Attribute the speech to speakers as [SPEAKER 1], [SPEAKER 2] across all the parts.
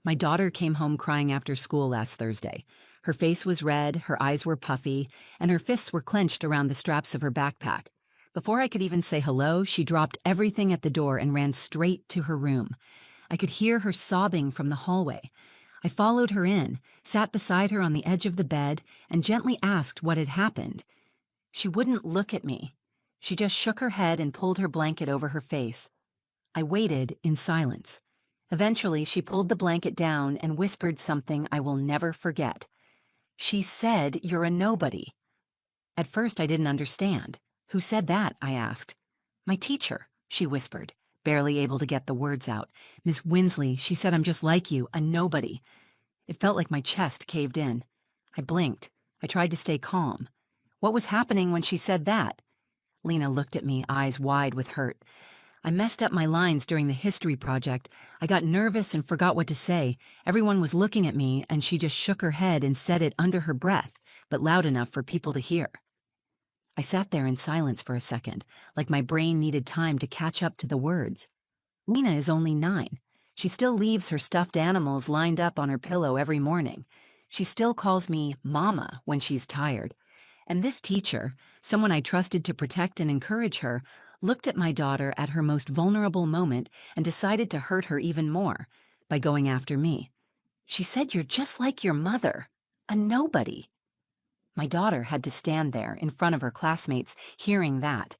[SPEAKER 1] My daughter came home crying after school last Thursday. Her face was red, her eyes were puffy, and her fists were clenched around the straps of her backpack. Before I could even say hello, she dropped everything at the door and ran straight to her room. I could hear her sobbing from the hallway. I followed her in, sat beside her on the edge of the bed, and gently asked what had happened. She wouldn't look at me. She just shook her head and pulled her blanket over her face. I waited in silence. Eventually, she pulled the blanket down and whispered something I will never forget. She said, "You're a nobody." At first, I didn't understand. "Who said that?" I asked. "My teacher," she whispered, barely able to get the words out. "Miss Winsley, she said I'm just like you, a nobody." It felt like my chest caved in. I blinked. I tried to stay calm. What was happening when she said that? Lena looked at me, eyes wide with hurt. I messed up my lines during the history project. I got nervous and forgot what to say. Everyone was looking at me, and she just shook her head and said it under her breath, but loud enough for people to hear. I sat there in silence for a second, like my brain needed time to catch up to the words. Lena is only 9. She still leaves her stuffed animals lined up on her pillow every morning. She still calls me Mama when she's tired. And this teacher, someone I trusted to protect and encourage her, looked at my daughter at her most vulnerable moment and decided to hurt her even more by going after me. She said, "You're just like your mother, a nobody." My daughter had to stand there in front of her classmates hearing that.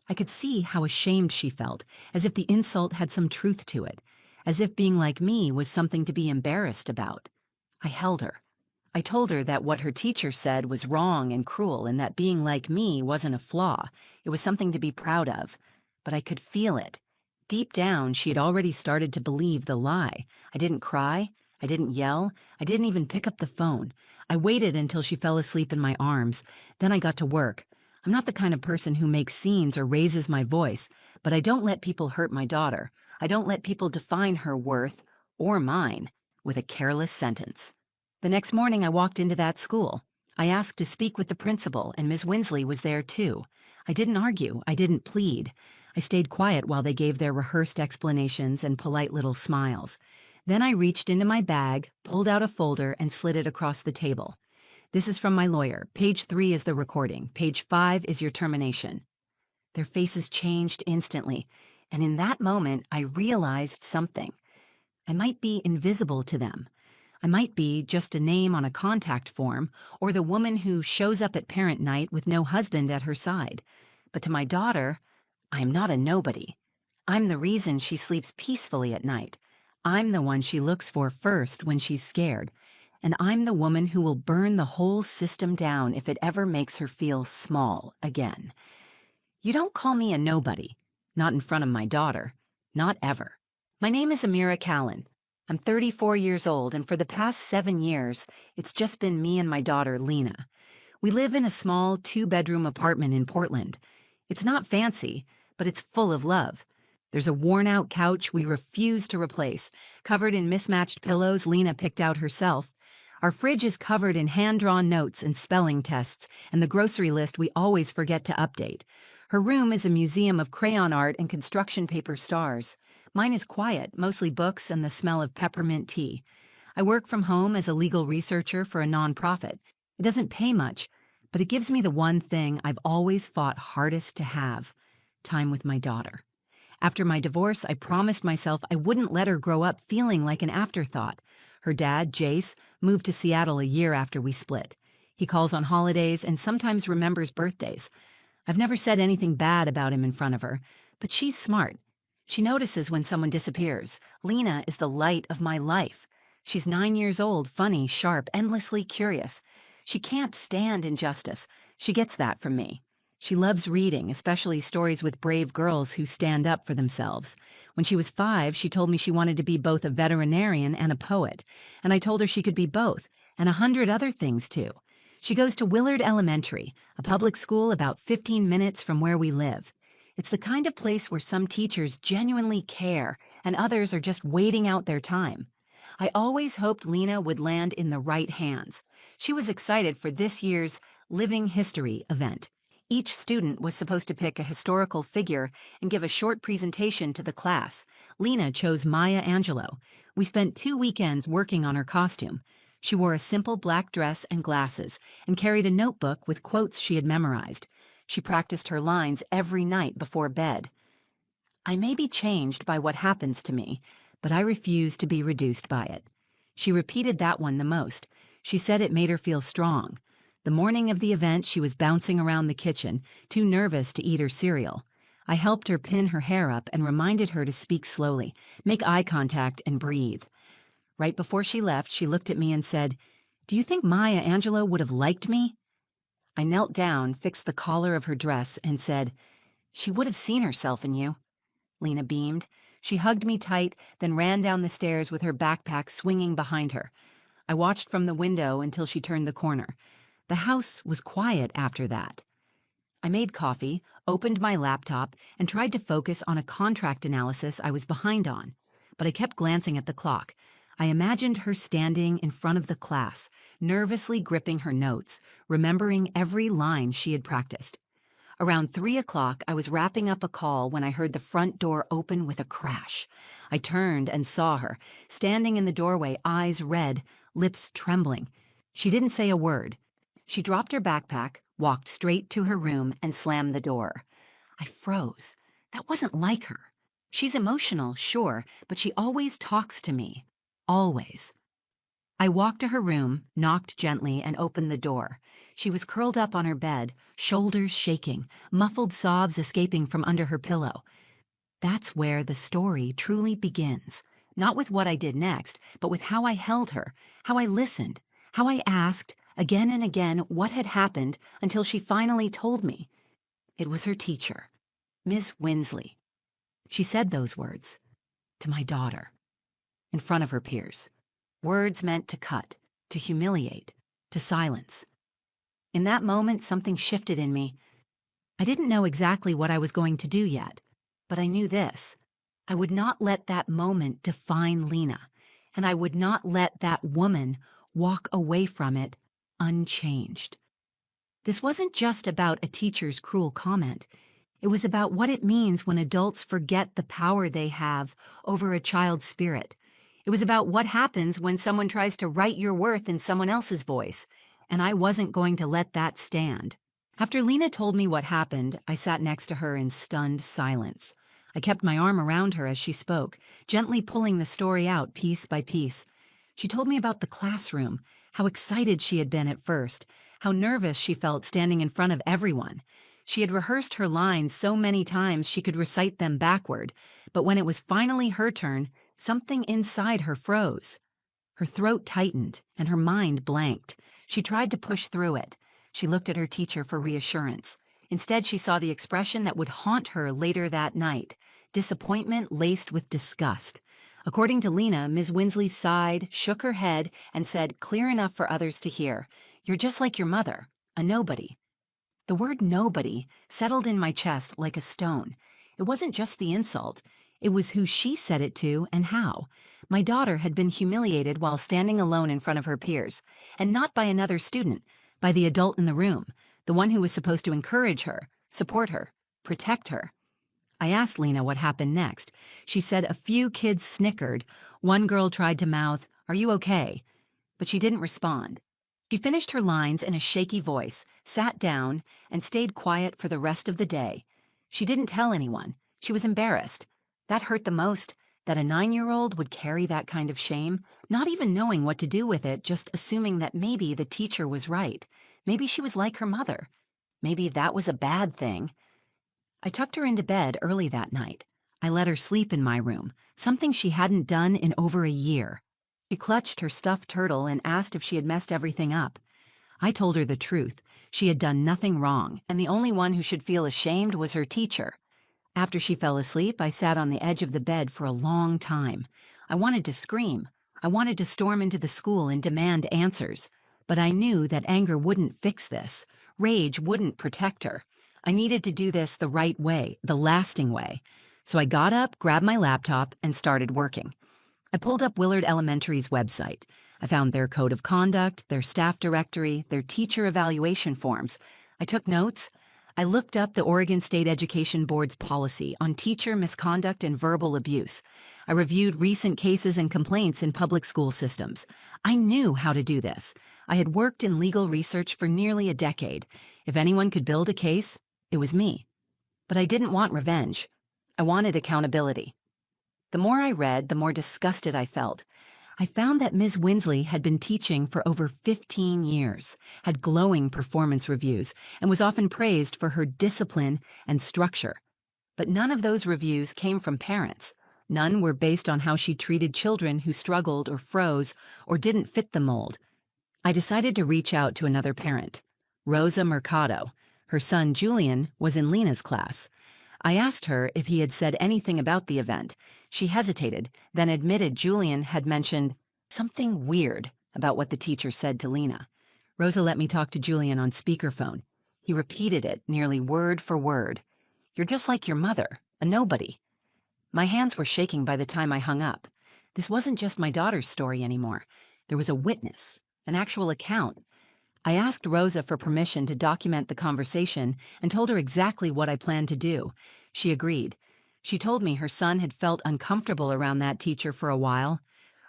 [SPEAKER 1] I could see how ashamed she felt, as if the insult had some truth to it, as if being like me was something to be embarrassed about. I held her. I told her that what her teacher said was wrong and cruel and that being like me wasn't a flaw. It was something to be proud of. But I could feel it. Deep down, she had already started to believe the lie. I didn't cry. I didn't yell. I didn't even pick up the phone. I waited until she fell asleep in my arms. Then I got to work. I'm not the kind of person who makes scenes or raises my voice, but I don't let people hurt my daughter. I don't let people define her worth, or mine, with a careless sentence. The next morning I walked into that school. I asked to speak with the principal, and Miss Winsley was there too. I didn't argue. I didn't plead. I stayed quiet while they gave their rehearsed explanations and polite little smiles. Then I reached into my bag, pulled out a folder, and slid it across the table. "This is from my lawyer. Page 3 is the recording. Page 5 is your termination." Their faces changed instantly, and in that moment I realized something. I might be invisible to them. I might be just a name on a contact form, or the woman who shows up at parent night with no husband at her side. But to my daughter, I am not a nobody. I'm the reason she sleeps peacefully at night. I'm the one she looks for first when she's scared. And I'm the woman who will burn the whole system down if it ever makes her feel small again. You don't call me a nobody. Not in front of my daughter. Not ever. My name is Amira Callan. I'm 34 years old, and for the past 7 years, it's just been me and my daughter, Lena. We live in a small 2-bedroom apartment in Portland. It's not fancy, but it's full of love. There's a worn-out couch we refuse to replace, covered in mismatched pillows Lena picked out herself. Our fridge is covered in hand-drawn notes and spelling tests, and the grocery list we always forget to update. Her room is a museum of crayon art and construction paper stars. Mine is quiet, mostly books and the smell of peppermint tea. I work from home as a legal researcher for a nonprofit. It doesn't pay much, but it gives me the one thing I've always fought hardest to have: time with my daughter. After my divorce, I promised myself I wouldn't let her grow up feeling like an afterthought. Her dad, Jace, moved to Seattle a year after we split. He calls on holidays and sometimes remembers birthdays. I've never said anything bad about him in front of her, but she's smart. She notices when someone disappears. Lena is the light of my life. She's 9 years old, funny, sharp, endlessly curious. She can't stand injustice. She gets that from me. She loves reading, especially stories with brave girls who stand up for themselves. When she was 5, she told me she wanted to be both a veterinarian and a poet, and I told her she could be both, and 100 other things too. She goes to Willard Elementary, a public school about 15 minutes from where we live. It's the kind of place where some teachers genuinely care and others are just waiting out their time. I always hoped Lena would land in the right hands. She was excited for this year's Living History event. Each student was supposed to pick a historical figure and give a short presentation to the class. Lena chose Maya Angelou. We spent 2 weekends working on her costume. She wore a simple black dress and glasses and carried a notebook with quotes she had memorized. She practiced her lines every night before bed. I may be changed by what happens to me, but I refuse to be reduced by it. She repeated that one the most. She said it made her feel strong. The morning of the event, she was bouncing around the kitchen, too nervous to eat her cereal. I helped her pin her hair up and reminded her to speak slowly, make eye contact, and breathe. Right before she left, she looked at me and said, "Do you think Maya Angelou would have liked me?" I knelt down, fixed the collar of her dress, and said, "She would have seen herself in you." Lena beamed. She hugged me tight, then ran down the stairs with her backpack swinging behind her. I watched from the window until she turned the corner. The house was quiet after that. I made coffee, opened my laptop, and tried to focus on a contract analysis I was behind on. But I kept glancing at the clock. I imagined her standing in front of the class, nervously gripping her notes, remembering every line she had practiced. Around 3 o'clock, I was wrapping up a call when I heard the front door open with a crash. I turned and saw her, standing in the doorway, eyes red, lips trembling. She didn't say a word. She dropped her backpack, walked straight to her room, and slammed the door. I froze. That wasn't like her. She's emotional, sure, but she always talks to me. Always. I walked to her room, knocked gently, and opened the door. She was curled up on her bed, shoulders shaking, muffled sobs escaping from under her pillow. That's where the story truly begins. Not with what I did next, but with how I held her, how I listened, how I asked, again and again, what had happened until she finally told me. It was her teacher, Miss Winsley. She said those words to my daughter, in front of her peers. Words meant to cut, to humiliate, to silence. In that moment, something shifted in me. I didn't know exactly what I was going to do yet, but I knew this. I would not let that moment define Lena, and I would not let that woman walk away from it unchanged. This wasn't just about a teacher's cruel comment. It was about what it means when adults forget the power they have over a child's spirit. It was about what happens when someone tries to write your worth in someone else's voice, and I wasn't going to let that stand. After Lena told me what happened, I sat next to her in stunned silence. I kept my arm around her as she spoke, gently pulling the story out piece by piece. She told me about the classroom, how excited she had been at first, how nervous she felt standing in front of everyone. She had rehearsed her lines so many times she could recite them backward, but when it was finally her turn, something inside her froze. Her throat tightened and her mind blanked. She tried to push through it. She looked at her teacher for reassurance. Instead, she saw the expression that would haunt her later that night, disappointment laced with disgust. According to Lena, Ms. Winsley sighed, shook her head, and said, clear enough for others to hear, "You're just like your mother, a nobody." The word nobody settled in my chest like a stone. It wasn't just the insult. It was who she said it to and how. My daughter had been humiliated while standing alone in front of her peers, and not by another student, by the adult in the room, the one who was supposed to encourage her, support her, protect her. I asked Lena what happened next. She said a few kids snickered. One girl tried to mouth, "Are you okay?" But she didn't respond. She finished her lines in a shaky voice, sat down, and stayed quiet for the rest of the day. She didn't tell anyone. She was embarrassed. That hurt the most, that a 9-year-old would carry that kind of shame, not even knowing what to do with it, just assuming that maybe the teacher was right. Maybe she was like her mother. Maybe that was a bad thing. I tucked her into bed early that night. I let her sleep in my room, something she hadn't done in over a year. She clutched her stuffed turtle and asked if she had messed everything up. I told her the truth. She had done nothing wrong, and the only one who should feel ashamed was her teacher. After she fell asleep, I sat on the edge of the bed for a long time. I wanted to scream. I wanted to storm into the school and demand answers. But I knew that anger wouldn't fix this. Rage wouldn't protect her. I needed to do this the right way, the lasting way. So I got up, grabbed my laptop, and started working. I pulled up Willard Elementary's website. I found their code of conduct, their staff directory, their teacher evaluation forms. I took notes. I looked up the Oregon State Education Board's policy on teacher misconduct and verbal abuse. I reviewed recent cases and complaints in public school systems. I knew how to do this. I had worked in legal research for nearly a decade. If anyone could build a case, it was me. But I didn't want revenge. I wanted accountability. The more I read, the more disgusted I felt. I found that Ms. Winsley had been teaching for over 15 years, had glowing performance reviews, and was often praised for her discipline and structure. But none of those reviews came from parents. None were based on how she treated children who struggled or froze or didn't fit the mold. I decided to reach out to another parent, Rosa Mercado. Her son, Julian, was in Lena's class. I asked her if he had said anything about the event. She hesitated, then admitted Julian had mentioned something weird about what the teacher said to Lena. Rosa let me talk to Julian on speakerphone. He repeated it nearly word for word. "You're just like your mother, a nobody." My hands were shaking by the time I hung up. This wasn't just my daughter's story anymore. There was a witness, an actual account. I asked Rosa for permission to document the conversation and told her exactly what I planned to do. She agreed. She told me her son had felt uncomfortable around that teacher for a while.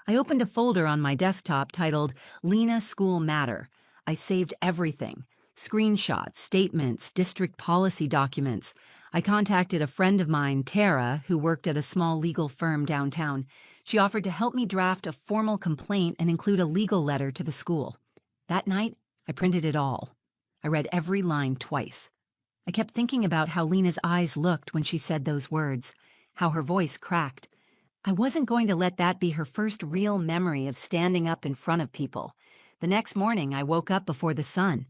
[SPEAKER 1] I opened a folder on my desktop titled Lena School Matter. I saved everything: screenshots, statements, district policy documents. I contacted a friend of mine, Tara, who worked at a small legal firm downtown. She offered to help me draft a formal complaint and include a legal letter to the school. That night, I printed it all. I read every line twice. I kept thinking about how Lena's eyes looked when she said those words, how her voice cracked. I wasn't going to let that be her first real memory of standing up in front of people. The next morning, I woke up before the sun.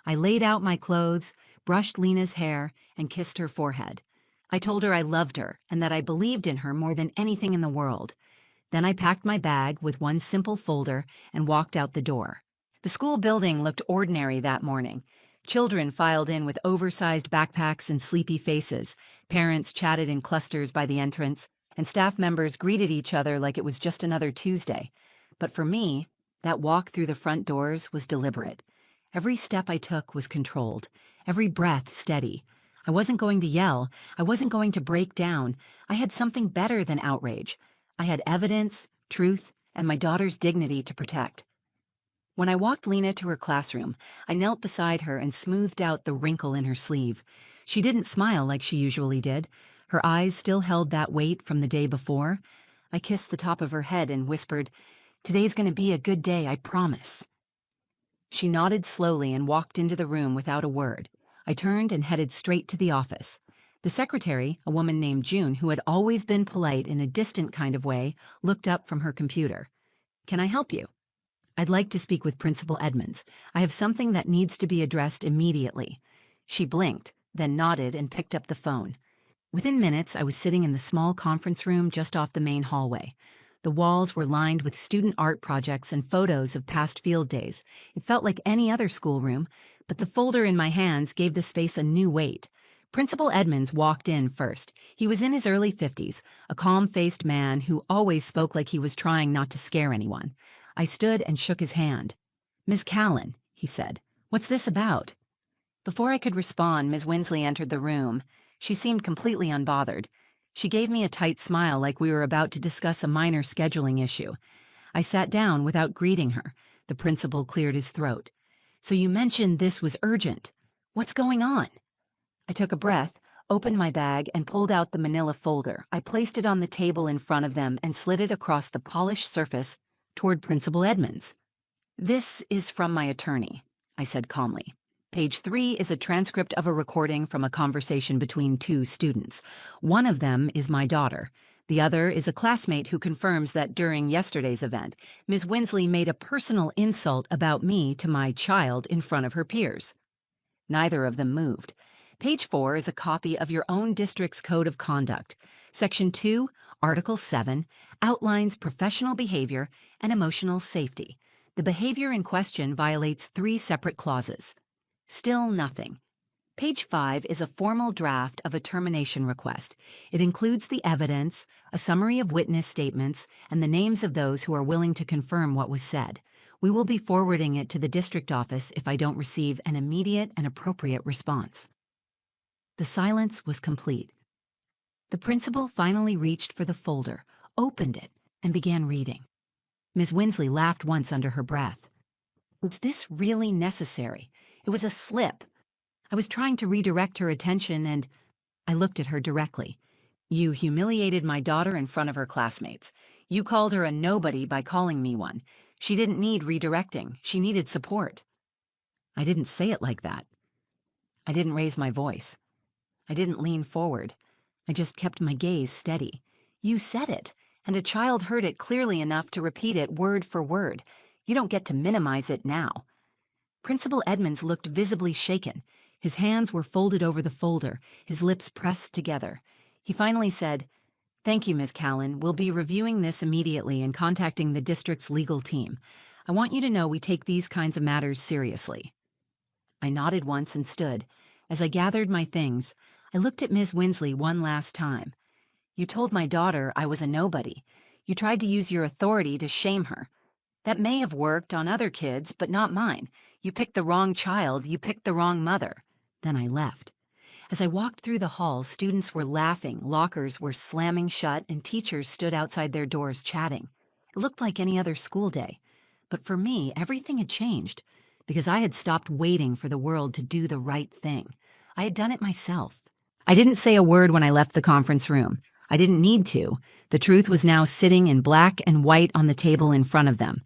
[SPEAKER 1] I laid out my clothes, brushed Lena's hair, and kissed her forehead. I told her I loved her and that I believed in her more than anything in the world. Then I packed my bag with one simple folder and walked out the door. The school building looked ordinary that morning. Children filed in with oversized backpacks and sleepy faces. Parents chatted in clusters by the entrance, and staff members greeted each other like it was just another Tuesday. But for me, that walk through the front doors was deliberate. Every step I took was controlled, every breath steady. I wasn't going to yell. I wasn't going to break down. I had something better than outrage. I had evidence, truth, and my daughter's dignity to protect. When I walked Lena to her classroom, I knelt beside her and smoothed out the wrinkle in her sleeve. She didn't smile like she usually did. Her eyes still held that weight from the day before. I kissed the top of her head and whispered, "Today's going to be a good day, I promise." She nodded slowly and walked into the room without a word. I turned and headed straight to the office. The secretary, a woman named June, who had always been polite in a distant kind of way, looked up from her computer. "Can I help you?" "I'd like to speak with Principal Edmonds. I have something that needs to be addressed immediately." She blinked, then nodded and picked up the phone. Within minutes, I was sitting in the small conference room just off the main hallway. The walls were lined with student art projects and photos of past field days. It felt like any other schoolroom, but the folder in my hands gave the space a new weight. Principal Edmonds walked in first. He was in his early 50s, a calm-faced man who always spoke like he was trying not to scare anyone. I stood and shook his hand. "Ms. Callan," he said, "what's this about?" Before I could respond, Ms. Winsley entered the room. She seemed completely unbothered. She gave me a tight smile like we were about to discuss a minor scheduling issue. I sat down without greeting her. The principal cleared his throat. "So you mentioned this was urgent. What's going on?" I took a breath, opened my bag, and pulled out the manila folder. I placed it on the table in front of them and slid it across the polished surface toward Principal Edmonds. "This is from my attorney," I said calmly. Page 3 is a transcript of a recording from a conversation between two students. One of them is my daughter. The other is a classmate who confirms that during yesterday's event, Ms. Winsley made a personal insult about me to my child in front of her peers. Neither of them moved. Page 4 is a copy of your own district's Code of Conduct. Section 2, Article 7, outlines professional behavior and emotional safety. The behavior in question violates 3 separate clauses. Still nothing. Page 5 is a formal draft of a termination request. It includes the evidence, a summary of witness statements, and the names of those who are willing to confirm what was said. We will be forwarding it to the district office if I don't receive an immediate and appropriate response. The silence was complete. The principal finally reached for the folder, opened it, and began reading. Ms. Winsley laughed once under her breath. Was this really necessary? It was a slip. I was trying to redirect her attention, and I looked at her directly. You humiliated my daughter in front of her classmates. You called her a nobody by calling me one. She didn't need redirecting. She needed support. I didn't say it like that. I didn't raise my voice. I didn't lean forward. I just kept my gaze steady. You said it, and a child heard it clearly enough to repeat it word for word. You don't get to minimize it now. Principal Edmonds looked visibly shaken. His hands were folded over the folder, his lips pressed together. He finally said, "Thank you, Ms. Callan. We'll be reviewing this immediately and contacting the district's legal team. I want you to know we take these kinds of matters seriously." I nodded once and stood. As I gathered my things, I looked at Ms. Winsley one last time. You told my daughter I was a nobody. You tried to use your authority to shame her. That may have worked on other kids, but not mine. You picked the wrong child, you picked the wrong mother. Then I left. As I walked through the halls, students were laughing, lockers were slamming shut, and teachers stood outside their doors chatting. It looked like any other school day. But for me, everything had changed, because I had stopped waiting for the world to do the right thing. I had done it myself. I didn't say a word when I left the conference room. I didn't need to. The truth was now sitting in black and white on the table in front of them.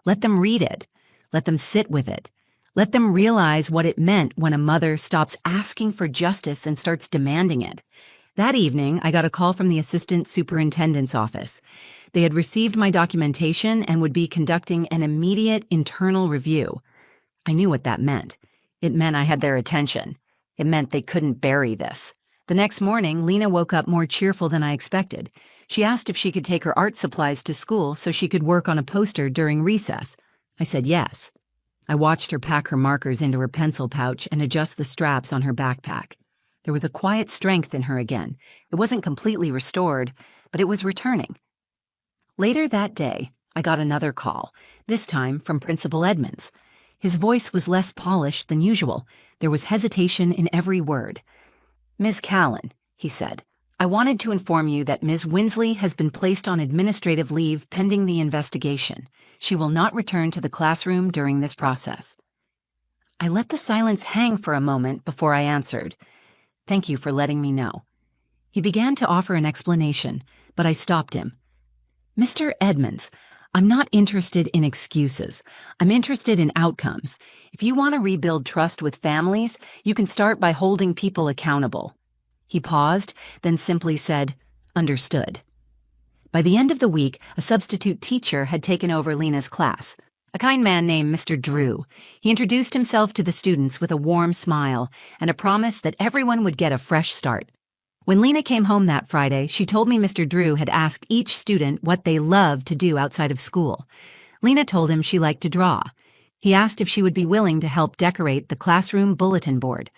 [SPEAKER 1] Let them read it. Let them sit with it. Let them realize what it meant when a mother stops asking for justice and starts demanding it. That evening, I got a call from the assistant superintendent's office. They had received my documentation and would be conducting an immediate internal review. I knew what that meant. It meant I had their attention. It meant they couldn't bury this. The next morning, Lena woke up more cheerful than I expected. She asked if she could take her art supplies to school so she could work on a poster during recess. I said yes. I watched her pack her markers into her pencil pouch and adjust the straps on her backpack. There was a quiet strength in her again. It wasn't completely restored, but it was returning. Later that day, I got another call, this time from Principal Edmonds. His voice was less polished than usual. There was hesitation in every word. "Ms. Callan," he said, "I wanted to inform you that Ms. Winsley has been placed on administrative leave pending the investigation. She will not return to the classroom during this process." I let the silence hang for a moment before I answered, "Thank you for letting me know." He began to offer an explanation, but I stopped him. "Mr. Edmonds, I'm not interested in excuses. I'm interested in outcomes. If you want to rebuild trust with families, you can start by holding people accountable." He paused, then simply said, "Understood." By the end of the week, a substitute teacher had taken over Lena's class, a kind man named Mr. Drew. He introduced himself to the students with a warm smile and a promise that everyone would get a fresh start. When Lena came home that Friday, she told me Mr. Drew had asked each student what they loved to do outside of school. Lena told him she liked to draw. He asked if she would be willing to help decorate the classroom bulletin board.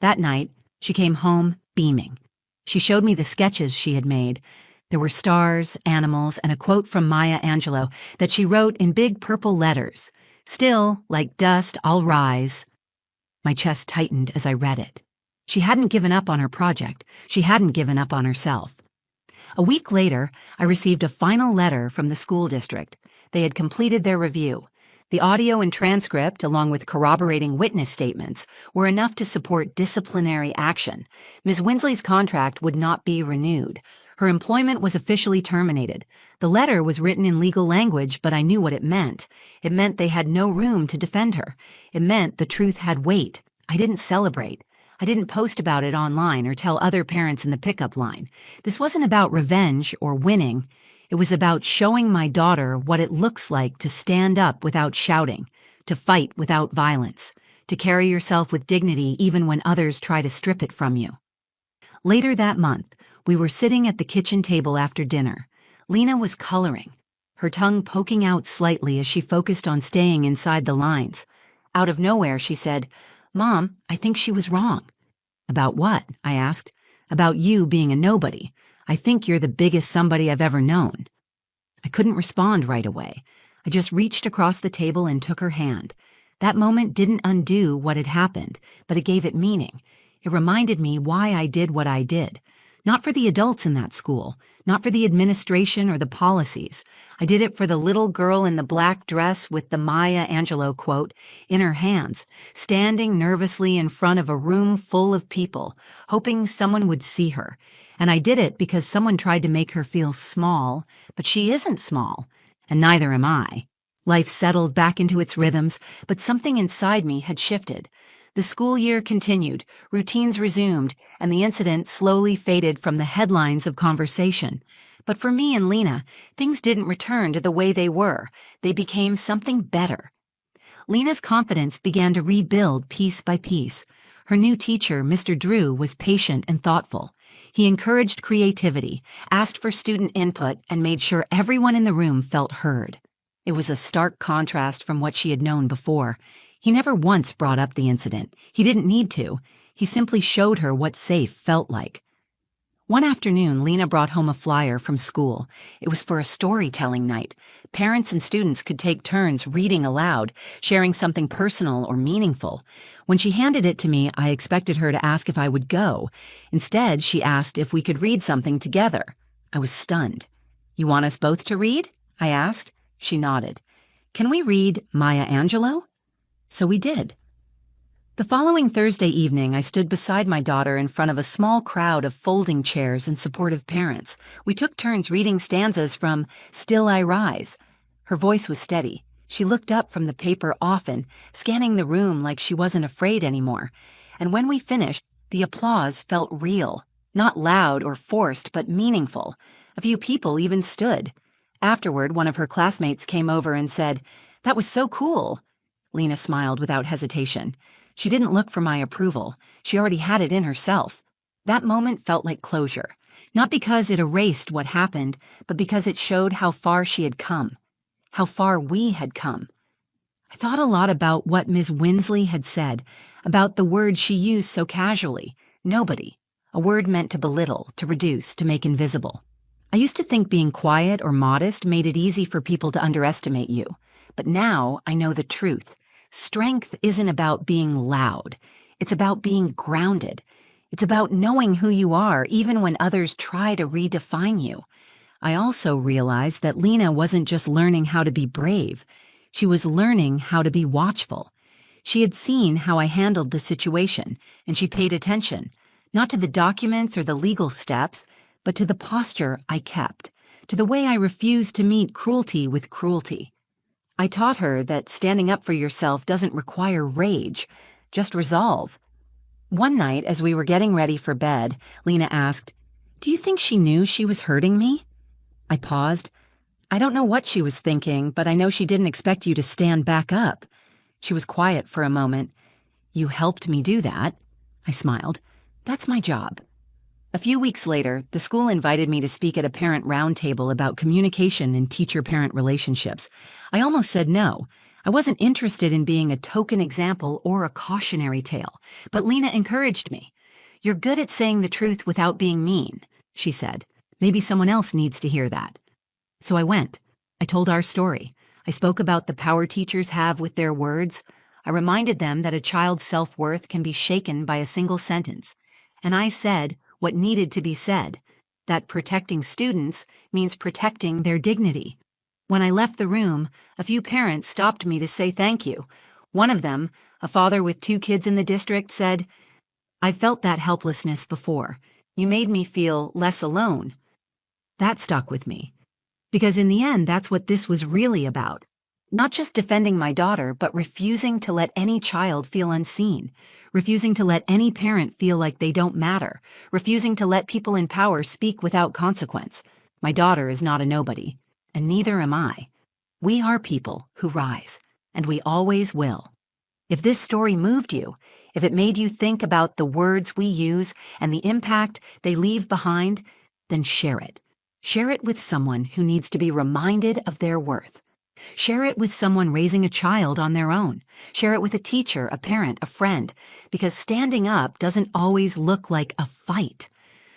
[SPEAKER 1] That night, she came home beaming. She showed me the sketches she had made. There were stars, animals, and a quote from Maya Angelou that she wrote in big purple letters. "Still, like dust, I'll rise." My chest tightened as I read it. She hadn't given up on her project. She hadn't given up on herself. A week later, I received a final letter from the school district. They had completed their review. The audio and transcript, along with corroborating witness statements, were enough to support disciplinary action. Ms. Winsley's contract would not be renewed. Her employment was officially terminated. The letter was written in legal language, but I knew what it meant. It meant they had no room to defend her. It meant the truth had weight. I didn't celebrate. I didn't post about it online or tell other parents in the pickup line. This wasn't about revenge or winning. It was about showing my daughter what it looks like to stand up without shouting, to fight without violence, to carry yourself with dignity even when others try to strip it from you. Later that month, we were sitting at the kitchen table after dinner. Lena was coloring, her tongue poking out slightly as she focused on staying inside the lines. Out of nowhere, she said, "Mom, I think she was wrong." "About what?" I asked. "About you being a nobody. I think you're the biggest somebody I've ever known." I couldn't respond right away. I just reached across the table and took her hand. That moment didn't undo what had happened, but it gave it meaning. It reminded me why I did what I did. Not for the adults in that school, not for the administration or the policies. I did it for the little girl in the black dress with the Maya Angelou quote in her hands, standing nervously in front of a room full of people, hoping someone would see her. And I did it because someone tried to make her feel small, but she isn't small, and neither am I. Life settled back into its rhythms, but something inside me had shifted. The school year continued, routines resumed, and the incident slowly faded from the headlines of conversation. But for me and Lena, things didn't return to the way they were. They became something better. Lena's confidence began to rebuild piece by piece. Her new teacher, Mr. Drew, was patient and thoughtful. He encouraged creativity, asked for student input, and made sure everyone in the room felt heard. It was a stark contrast from what she had known before. He never once brought up the incident. He didn't need to. He simply showed her what safe felt like. One afternoon, Lena brought home a flyer from school. It was for a storytelling night. Parents and students could take turns reading aloud, sharing something personal or meaningful. When she handed it to me, I expected her to ask if I would go. Instead, she asked if we could read something together. I was stunned. "You want us both to read?" I asked. She nodded. "Can we read Maya Angelou?" So we did. The following Thursday evening, I stood beside my daughter in front of a small crowd of folding chairs and supportive parents. We took turns reading stanzas from Still I Rise. Her voice was steady. She looked up from the paper often, scanning the room like she wasn't afraid anymore. And when we finished, the applause felt real, not loud or forced, but meaningful. A few people even stood. Afterward, one of her classmates came over and said, "That was so cool." Lena smiled without hesitation. She didn't look for my approval. She already had it in herself. That moment felt like closure, not because it erased what happened, but because it showed how far she had come, how far we had come. I thought a lot about what Ms. Winsley had said, about the word she used so casually, nobody, a word meant to belittle, to reduce, to make invisible. I used to think being quiet or modest made it easy for people to underestimate you, but now I know the truth. Strength isn't about being loud. It's about being grounded. It's about knowing who you are even when others try to redefine you. I also realized that Lena wasn't just learning how to be brave. She was learning how to be watchful. She had seen how I handled the situation, and she paid attention, not to the documents or the legal steps, but to the posture I kept, to the way I refused to meet cruelty with cruelty. I taught her that standing up for yourself doesn't require rage, just resolve. One night, as we were getting ready for bed, Lena asked, "Do you think she knew she was hurting me?" I paused. "I don't know what she was thinking, but I know she didn't expect you to stand back up." She was quiet for a moment. "You helped me do that." I smiled. "That's my job." A few weeks later, the school invited me to speak at a parent roundtable about communication and teacher-parent relationships. I almost said no. I wasn't interested in being a token example or a cautionary tale, but Lena encouraged me. "You're good at saying the truth without being mean," she said. "Maybe someone else needs to hear that." So I went. I told our story. I spoke about the power teachers have with their words. I reminded them that a child's self-worth can be shaken by a single sentence. And I said what needed to be said, that protecting students means protecting their dignity. When I left the room, a few parents stopped me to say thank you. One of them, a father with 2 kids in the district, said, "I felt that helplessness before. You made me feel less alone." That stuck with me. Because in the end, that's what this was really about. Not just defending my daughter, but refusing to let any child feel unseen. Refusing to let any parent feel like they don't matter. Refusing to let people in power speak without consequence. My daughter is not a nobody, and neither am I. We are people who rise, and we always will. If this story moved you, if it made you think about the words we use and the impact they leave behind, then share it. Share it with someone who needs to be reminded of their worth. Share it with someone raising a child on their own. Share it with a teacher, a parent, a friend, because standing up doesn't always look like a fight.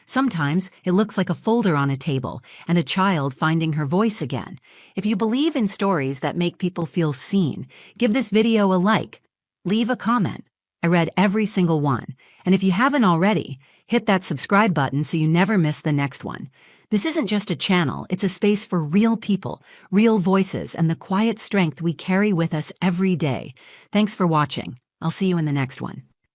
[SPEAKER 1] Sometimes it looks like a folder on a table and a child finding her voice again. If you believe in stories that make people feel seen, give this video a like, leave a comment. I read every single one, and if you haven't already, hit that subscribe button so you never miss the next one. This isn't just a channel, it's a space for real people, real voices, and the quiet strength we carry with us every day. Thanks for watching. I'll see you in the next one.